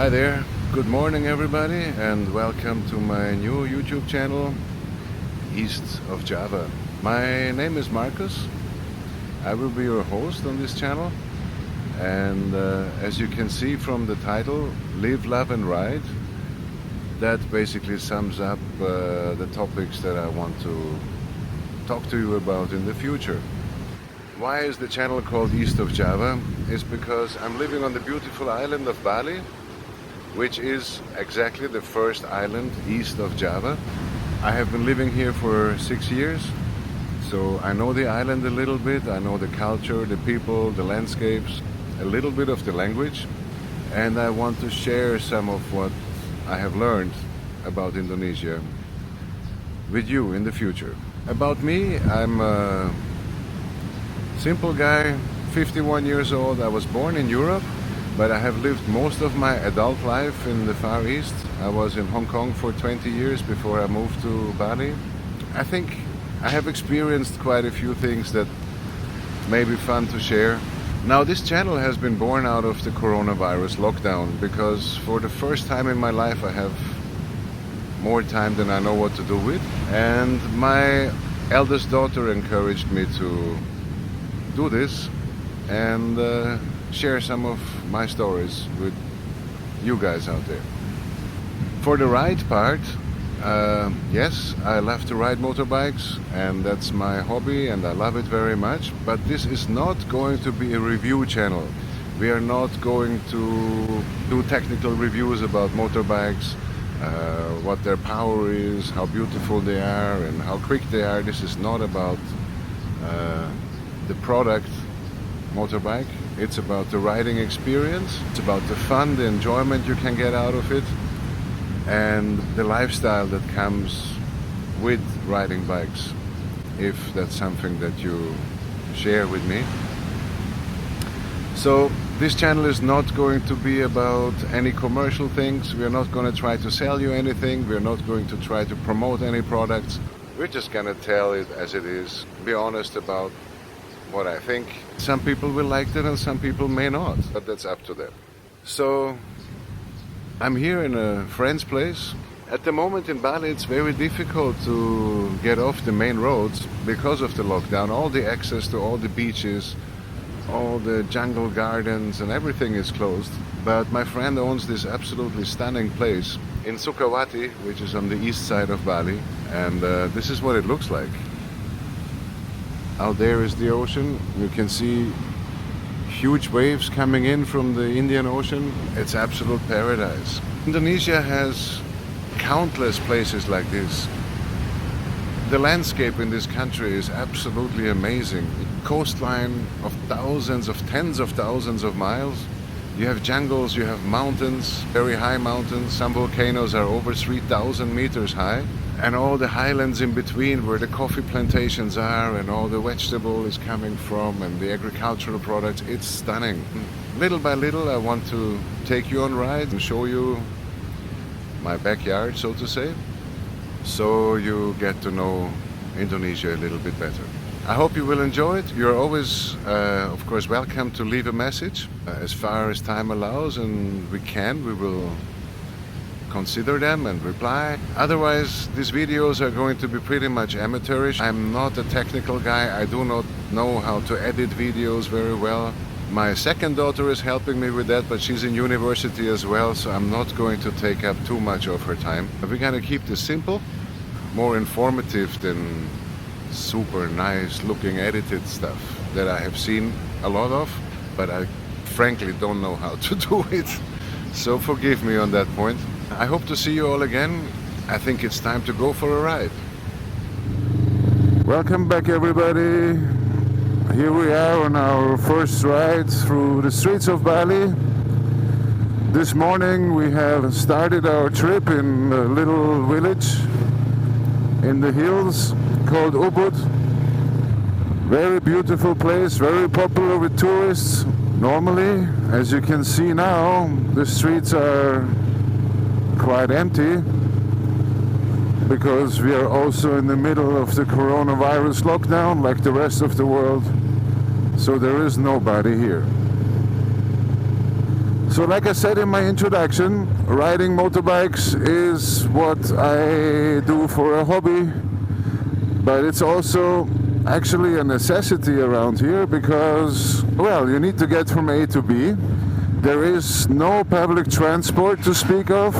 Hi there, good morning everybody, and welcome to my new YouTube channel, East of Java. My name is Marcus. I will be your host on this channel, and as you can see from the title, Live, Love and Ride, that basically sums up the topics that I want to talk to you about in the future. Why is the channel called East of Java? It's because I'm living on the beautiful island of Bali, which is exactly the first island east of Java. I have been living here for 6 years, so I know the island a little bit. I know the culture, the people, the landscapes, a little bit of the language, and I want to share some of what I have learned about Indonesia with you in the future. About me, I'm a simple guy, 51 years old. I was born in Europe, but I have lived most of my adult life in the Far East. I was in Hong Kong for 20 years before I moved to Bali. I think I have experienced quite a few things that may be fun to share. Now, this channel has been born out of the coronavirus lockdown because for the first time in my life I have more time than I know what to do with. And my eldest daughter encouraged me to do this and share some of my stories with you guys out there. For the ride part, yes, I love to ride motorbikes, and that's my hobby and I love it very much, but this is not going to be a review channel. We are not going to do technical reviews about motorbikes, what their power is, how beautiful they are and how quick they are. This is not about the product motorbike. It's about the riding experience. It's about the fun, the enjoyment you can get out of it, and the lifestyle that comes with riding bikes, if that's something that you share with me. So this channel is not going to be about any commercial things. We are not going to try to sell you anything. We are not going to try to promote any products. We're just going to tell it as it is, be honest about what I think. Some people will like that and some people may not, but that's up to them. So I'm here in a friend's place. At the moment in Bali it's very difficult to get off the main roads because of the lockdown. All the access to all the beaches, all the jungle gardens and everything is closed. But my friend owns this absolutely stunning place in Sukawati, which is on the east side of Bali, and this is what it looks like. Out there is the ocean. You can see huge waves coming in from the Indian Ocean. It's absolute paradise. Indonesia has countless places like this. The landscape in this country is absolutely amazing. Coastline of tens of thousands of miles. You have jungles, you have mountains, very high mountains. Some volcanoes are over 3,000 meters high. And all the highlands in between where the coffee plantations are and all the vegetable is coming from and the agricultural products. It's stunning. Little by little I want to take you on rides and show you my backyard, so to say, so you get to know Indonesia a little bit better. I hope you will enjoy it. You're always, of course, welcome to leave a message as far as time allows, and we will consider them and reply. Otherwise, these videos are going to be pretty much amateurish. I'm not a technical guy. I do not know how to edit videos very well. My second daughter is helping me with that, but she's in university as well, so I'm not going to take up too much of her time. But we're gonna keep this simple, more informative than super nice looking edited stuff that I have seen a lot of, but I frankly don't know how to do it. So forgive me on that point. I hope to see you all again. I think it's time to go for a ride. Welcome back everybody. Here we are on our first ride through the streets of Bali. This morning we have started our trip in a little village in the hills called Ubud. Very beautiful place, very popular with tourists. Normally, as you can see now, the streets are quite empty because we are also in the middle of the coronavirus lockdown like the rest of the world, so there is nobody here. So like I said in my introduction, riding motorbikes is what I do for a hobby, but it's also actually a necessity around here because, well, you need to get from A to B. There is no public transport to speak of,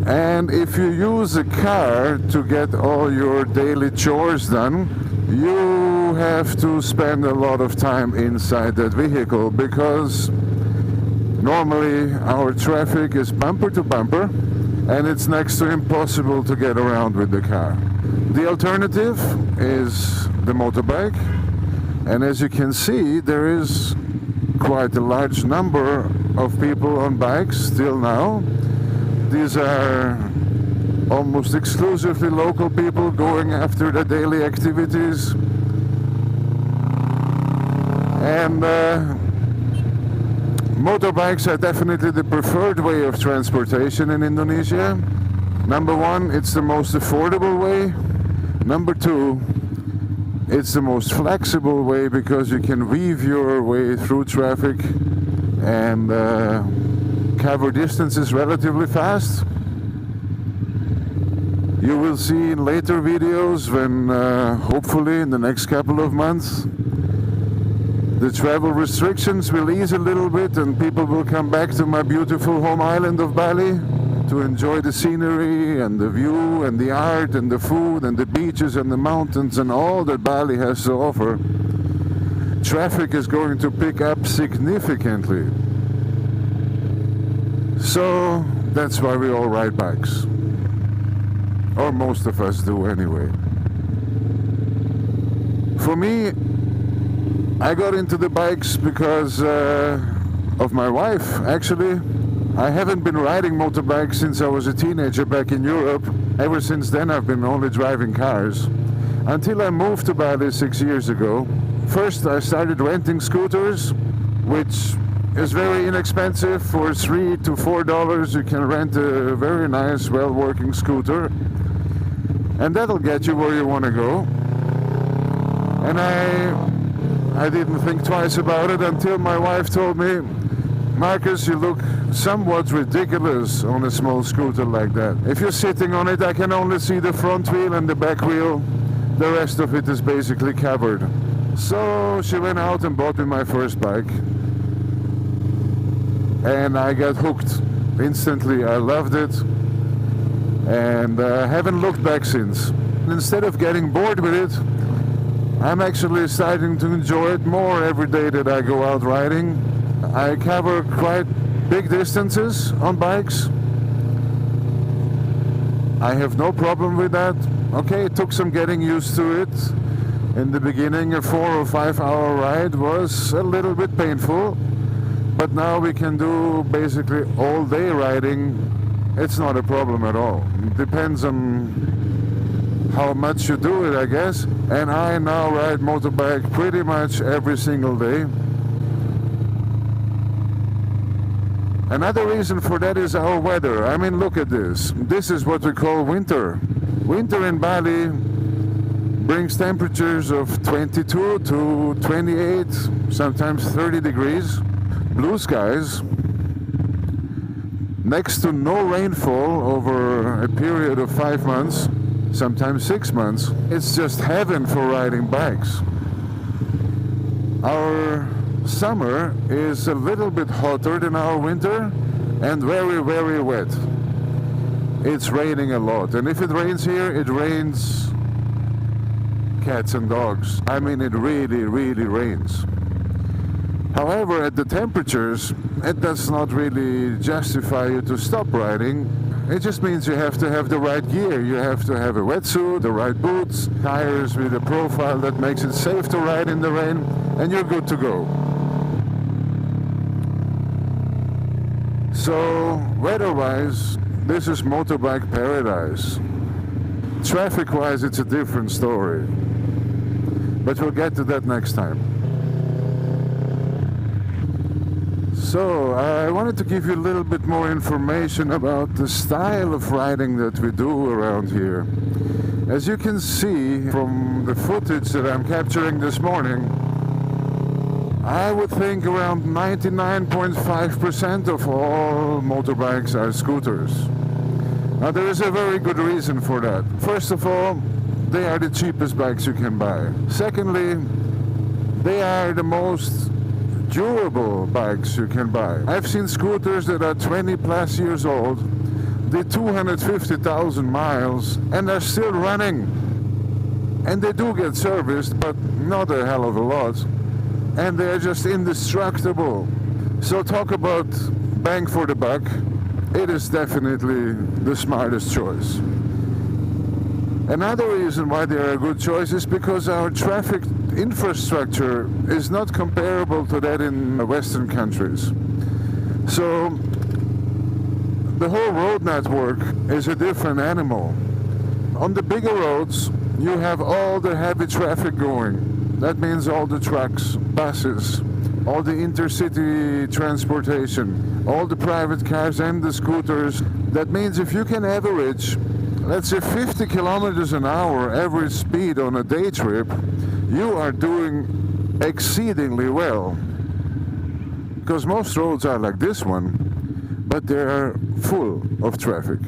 and if you use a car to get all your daily chores done, you have to spend a lot of time inside that vehicle because normally our traffic is bumper to bumper and it's next to impossible to get around with the car. The alternative is the motorbike, and as you can see, there is quite a large number of people on bikes still now. These are almost exclusively local people going after their daily activities, and motorbikes are definitely the preferred way of transportation in Indonesia. Number one, it's the most affordable way. Number two, it's the most flexible way because you can weave your way through traffic and cover distances relatively fast. You will see in later videos when hopefully in the next couple of months the travel restrictions will ease a little bit and people will come back to my beautiful home island of Bali to enjoy the scenery and the view and the art and the food and the beaches and the mountains and all that Bali has to offer. Traffic is going to pick up significantly. So that's why we all ride bikes. Or most of us do anyway. For me, I got into the bikes because of my wife, actually. I haven't been riding motorbikes since I was a teenager back in Europe. Ever since then I've been only driving cars. Until I moved to Bali 6 years ago. First I started renting scooters, which is very inexpensive. For $3 to $4 you can rent a very nice, well-working scooter. And that'll get you where you want to go. And I didn't think twice about it until my wife told me, Marcus, you look somewhat ridiculous on a small scooter like that. If you're sitting on it, I can only see the front wheel and the back wheel. The rest of it is basically covered. So she went out and bought me my first bike. And I got hooked instantly. I loved it. And haven't looked back since. Instead of getting bored with it, I'm actually starting to enjoy it more every day that I go out riding. I cover quite big distances on bikes. I have no problem with that. Okay, it took some getting used to it. In the beginning, a 4 or 5 hour ride was a little bit painful. But now we can do basically all day riding. It's not a problem at all. It depends on how much you do it, I guess. And I now ride motorbike pretty much every single day. Another reason for that is our weather. I mean, look at this. This is what we call winter. Winter in Bali brings temperatures of 22 to 28, sometimes 30 degrees. Blue skies. Next to no rainfall over a period of 5 months. Sometimes 6 months. It's just heaven for riding bikes. Our summer is a little bit hotter than our winter and very, very wet. It's raining a lot, and if it rains here, it rains cats and dogs. I mean, it really, really rains. However, at the temperatures, it does not really justify you to stop riding. It just means you have to have the right gear. You have to have a wetsuit, the right boots, tires with a profile that makes it safe to ride in the rain, and you're good to go. So, weather-wise, this is motorbike paradise. Traffic-wise, it's a different story. But we'll get to that next time. So, I wanted to give you a little bit more information about the style of riding that we do around here. As you can see from the footage that I'm capturing this morning, I would think around 99.5% of all motorbikes are scooters. Now there is a very good reason for that. First of all, they are the cheapest bikes you can buy. Secondly, they are the most durable bikes you can buy. I've seen scooters that are 20 plus years old, did 250,000 miles, and are still running. And they do get serviced, but not a hell of a lot. And they're just indestructible. So talk about bang for the buck. It is definitely the smartest choice. Another reason why they are a good choice is because our traffic infrastructure is not comparable to that in Western countries. So the whole road network is a different animal. On the bigger roads, you have all the heavy traffic going. That means all the trucks, buses, all the intercity transportation, all the private cars and the scooters. That means if you can average, let's say 50 kilometers an hour average speed on a day trip, you are doing exceedingly well. Because most roads are like this one, but they are full of traffic.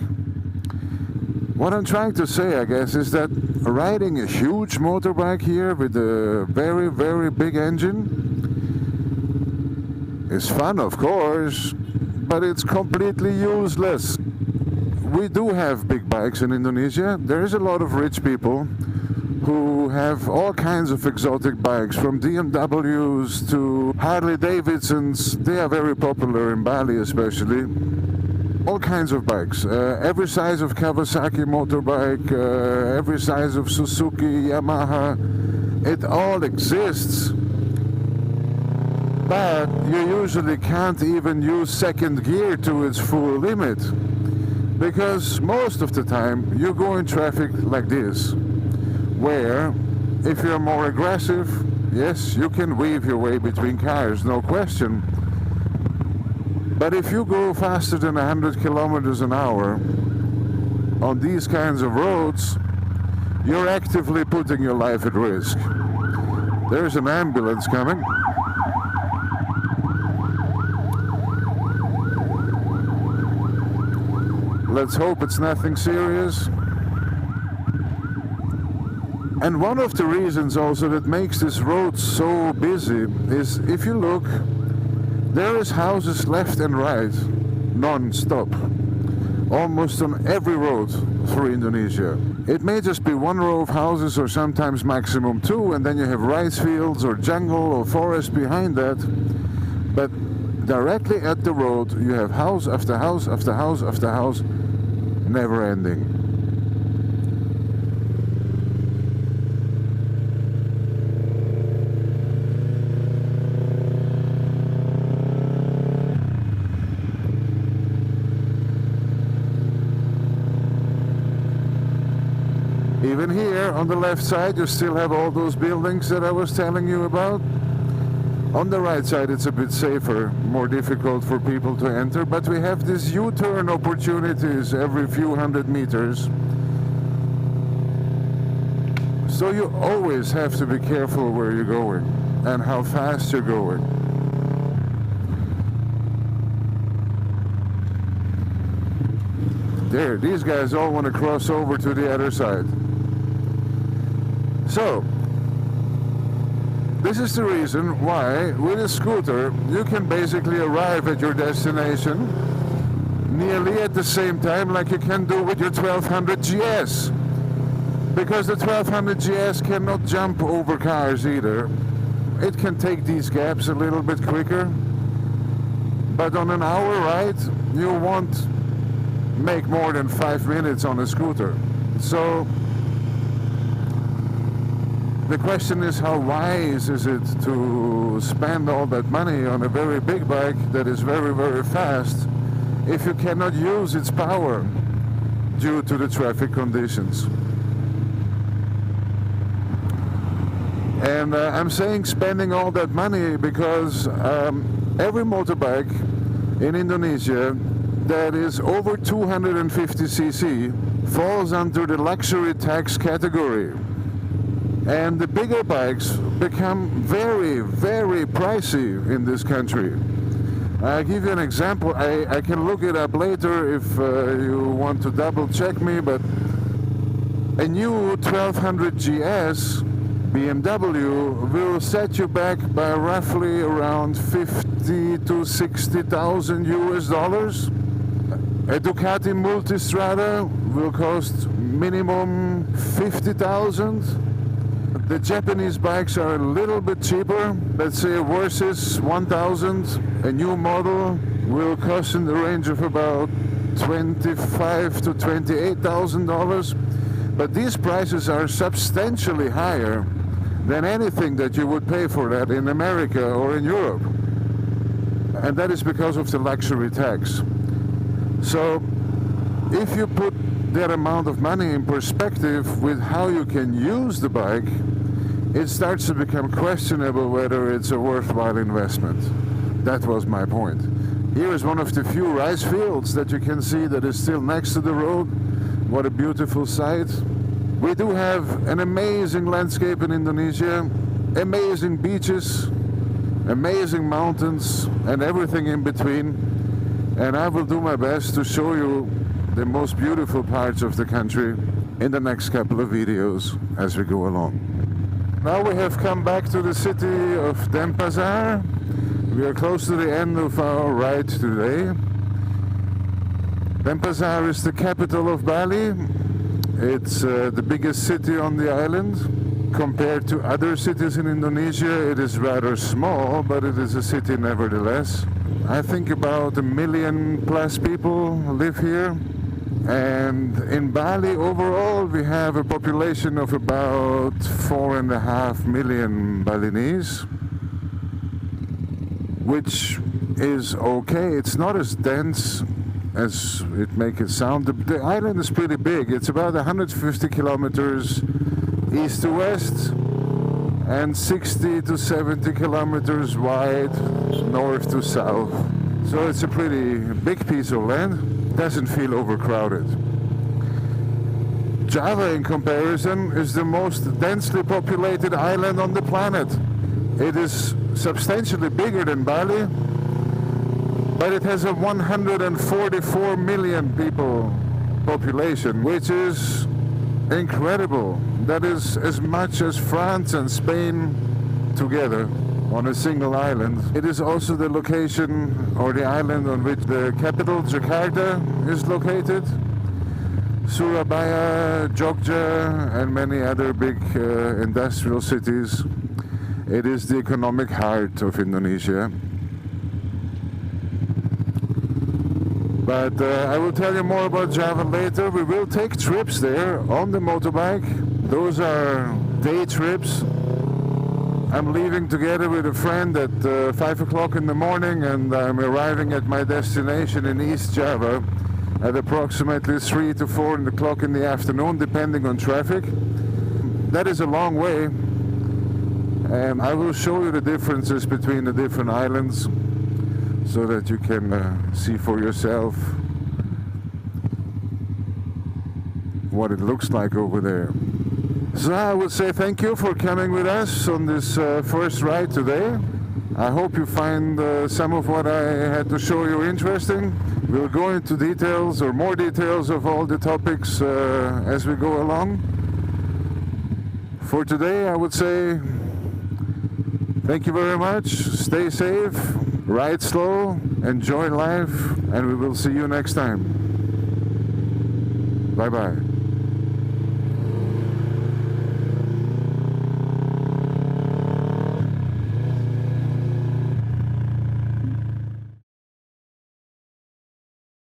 What I'm trying to say, I guess, is that riding a huge motorbike here with a very, very big engine is fun, of course, but it's completely useless. We do have big bikes in Indonesia. There is a lot of rich people who have all kinds of exotic bikes, from BMWs to Harley Davidsons. They are very popular in Bali especially. All kinds of bikes, every size of Kawasaki motorbike, every size of Suzuki, Yamaha, it all exists. But you usually can't even use second gear to its full limit, because most of the time you go in traffic like this, where if you're more aggressive, yes, you can weave your way between cars, no question. But if you go faster than 100 kilometers an hour on these kinds of roads, you're actively putting your life at risk. There's an ambulance coming. Let's hope it's nothing serious. And one of the reasons also that makes this road so busy is, if you look, there is houses left and right, non-stop, almost on every road through Indonesia. It may just be one row of houses or sometimes maximum two, and then you have rice fields or jungle or forest behind that. But directly at the road, you have house after house after house after house, never ending. Even here on the left side you still have all those buildings that I was telling you about. On the right side it's a bit safer, more difficult for people to enter, but we have these U-turn opportunities every few hundred meters. So you always have to be careful where you're going and how fast you're going. There, these guys all want to cross over to the other side. So, this is the reason why with a scooter you can basically arrive at your destination nearly at the same time like you can do with your 1200 GS. Because the 1200 GS cannot jump over cars either. It can take these gaps a little bit quicker. But on an hour ride you won't make more than 5 minutes on a scooter. So the question is, how wise is it to spend all that money on a very big bike that is very, very fast if you cannot use its power due to the traffic conditions? And I'm saying spending all that money because every motorbike in Indonesia that is over 250 cc falls under the luxury tax category. And the bigger bikes become very, very pricey in this country. I'll give you an example. I can look it up later if you want to double check me, but a new 1200 GS BMW will set you back by roughly around 50 to 60,000 US dollars. A Ducati Multistrada will cost minimum 50,000. The Japanese bikes are a little bit cheaper. Let's say a Versys 1000, a new model, will cost in the range of about $25,000 to $28,000. But these prices are substantially higher than anything that you would pay for that in America or in Europe. And that is because of the luxury tax. So if you put that amount of money in perspective with how you can use the bike, it starts to become questionable whether it's a worthwhile investment. That was my point. Here is one of the few rice fields that you can see that is still next to the road. What a beautiful sight. We do have an amazing landscape in Indonesia, amazing beaches, amazing mountains, and everything in between. And I will do my best to show you the most beautiful parts of the country in the next couple of videos as we go along. Now we have come back to the city of Denpasar. We are close to the end of our ride today. Denpasar is the capital of Bali. It's the biggest city on the island. Compared to other cities in Indonesia, it is rather small, but it is a city nevertheless. I think about 1 million plus people live here. And in Bali overall, we have a population of about 4.5 million Balinese, which is okay. It's not as dense as it makes it sound. The island is pretty big. It's about 150 kilometers east to west and 60 to 70 kilometers wide north to south. So it's a pretty big piece of land. Doesn't feel overcrowded. Java, in comparison, is the most densely populated island on the planet. It is substantially bigger than Bali, but it has a 144 million people population, which is incredible. That is as much as France and Spain together on a single island. It is also the location or the island on which the capital, Jakarta, is located. Surabaya, Jogja, and many other big industrial cities. It is the economic heart of Indonesia. But I will tell you more about Java later. We will take trips there on the motorbike. Those are day trips. I'm leaving together with a friend at 5 o'clock in the morning, and I'm arriving at my destination in East Java at approximately 3 to 4 o'clock in the afternoon, depending on traffic. That is a long way, and I will show you the differences between the different islands so that you can see for yourself what it looks like over there. So I would say thank you for coming with us on this first ride today. I hope you find some of what I had to show you interesting. We'll go into details or more details of all the topics as we go along. For today, I would say thank you very much. Stay safe, ride slow, enjoy life, and we will see you next time. Bye-bye.